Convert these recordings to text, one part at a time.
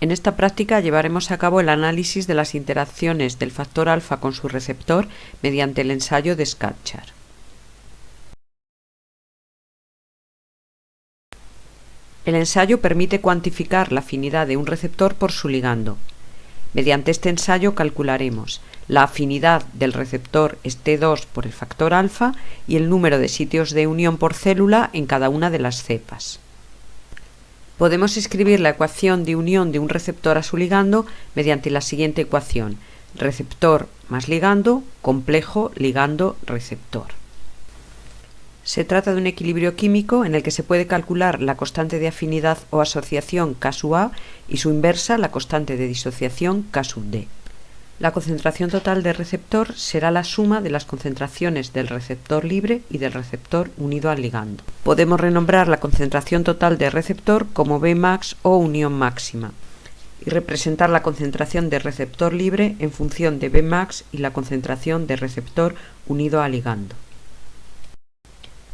En esta práctica llevaremos a cabo el análisis de las interacciones del factor alfa con su receptor mediante el ensayo de Scatchard. El ensayo permite cuantificar la afinidad de un receptor por su ligando. Mediante este ensayo calcularemos la afinidad del receptor T2 por el factor alfa y el número de sitios de unión por célula en cada una de las cepas. Podemos escribir la ecuación de unión de un receptor a su ligando mediante la siguiente ecuación: receptor más ligando, complejo ligando-receptor. Se trata de un equilibrio químico en el que se puede calcular la constante de afinidad o asociación K sub A y su inversa, la constante de disociación K sub D. La concentración total del receptor será la suma de las concentraciones del receptor libre y del receptor unido al ligando. Podemos renombrar la concentración total del receptor como Bmax o unión máxima y representar la concentración del receptor libre en función de Bmax y la concentración del receptor unido al ligando.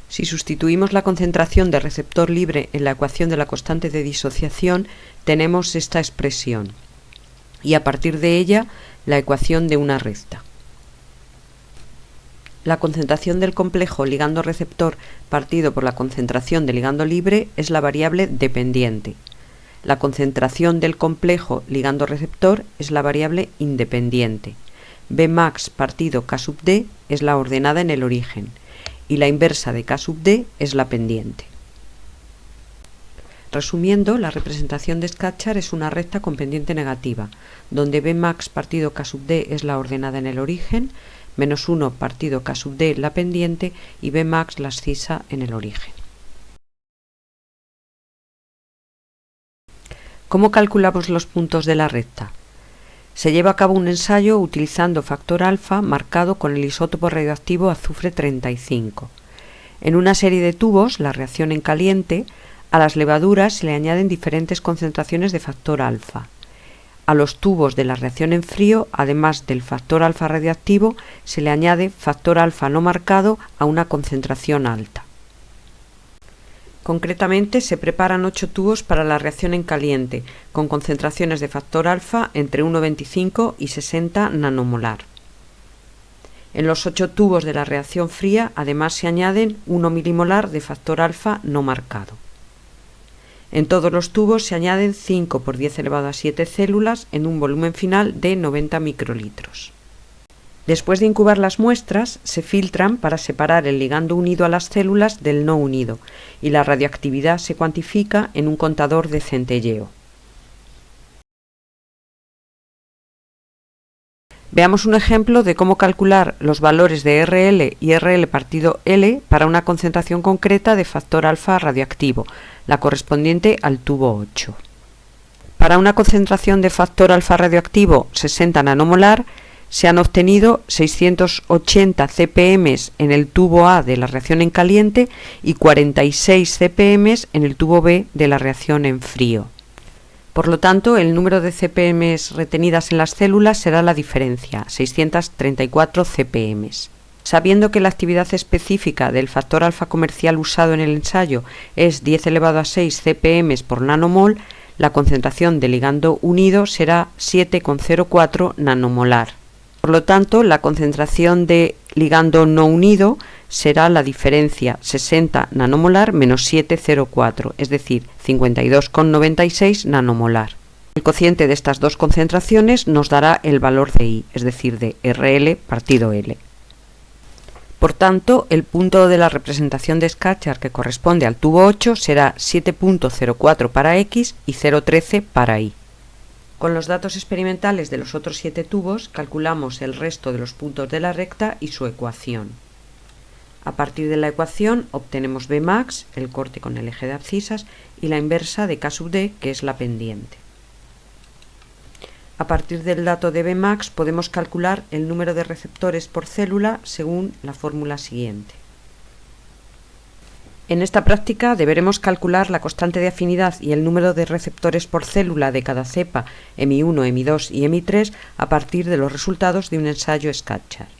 Si sustituimos la concentración del receptor libre en la ecuación de la constante de disociación, tenemos esta expresión, y a partir de ella la ecuación de una recta. La concentración del complejo ligando-receptor partido por la concentración del ligando libre es la variable dependiente. La concentración del complejo ligando-receptor es la variable independiente. Bmax partido K sub D es la ordenada en el origen, y la inversa de K sub D es la pendiente. Resumiendo, la representación de Scatchard es una recta con pendiente negativa, donde Bmax partido K sub D es la ordenada en el origen, menos 1 partido K sub D la pendiente y Bmax la abscisa en el origen. ¿Cómo calculamos los puntos de la recta? Se lleva a cabo un ensayo utilizando factor alfa marcado con el isótopo radioactivo azufre 35. En una serie de tubos, la reacción en caliente, a las levaduras se le añaden diferentes concentraciones de factor alfa. A los tubos de la reacción en frío, además del factor alfa radioactivo, se le añade factor alfa no marcado a una concentración alta. Concretamente, se preparan 8 tubos para la reacción en caliente, con concentraciones de factor alfa entre 1,25 y 60 nanomolar. En los 8 tubos de la reacción fría, además se añaden 1 milimolar de factor alfa no marcado. En todos los tubos se añaden 5 por 10 elevado a 7 células en un volumen final de 90 microlitros. Después de incubar las muestras, se filtran para separar el ligando unido a las células del no unido, y la radioactividad se cuantifica en un contador de centelleo. Veamos un ejemplo de cómo calcular los valores de RL y RL partido L para una concentración concreta de factor alfa radioactivo, la correspondiente al tubo 8. Para una concentración de factor alfa radioactivo 60 nanomolar, se han obtenido 680 ppm en el tubo A de la reacción en caliente y 46 ppm en el tubo B de la reacción en frío. Por lo tanto, el número de ppm retenidas en las células será la diferencia, 634 ppm. Sabiendo que la actividad específica del factor alfa comercial usado en el ensayo es 10 elevado a 6 ppm por nanomol, la concentración de ligando unido será 7,04 nanomolar. Por lo tanto, la concentración de ligando no unido será la diferencia 60 nanomolar menos 7,04, es decir, 52,96 nanomolar. El cociente de estas dos concentraciones nos dará el valor de I, es decir, de RL partido L. Por tanto, el punto de la representación de Scatchard que corresponde al tubo 8 será 7,04 para X y 0,13 para Y. Con los datos experimentales de los otros 7 tubos, calculamos el resto de los puntos de la recta y su ecuación. A partir de la ecuación obtenemos Bmax, el corte con el eje de abscisas, y la inversa de K sub D, que es la pendiente. A partir del dato de Bmax podemos calcular el número de receptores por célula según la fórmula siguiente. En esta práctica deberemos calcular la constante de afinidad y el número de receptores por célula de cada cepa EMI1, EMI2 y EMI3 a partir de los resultados de un ensayo Scatchard.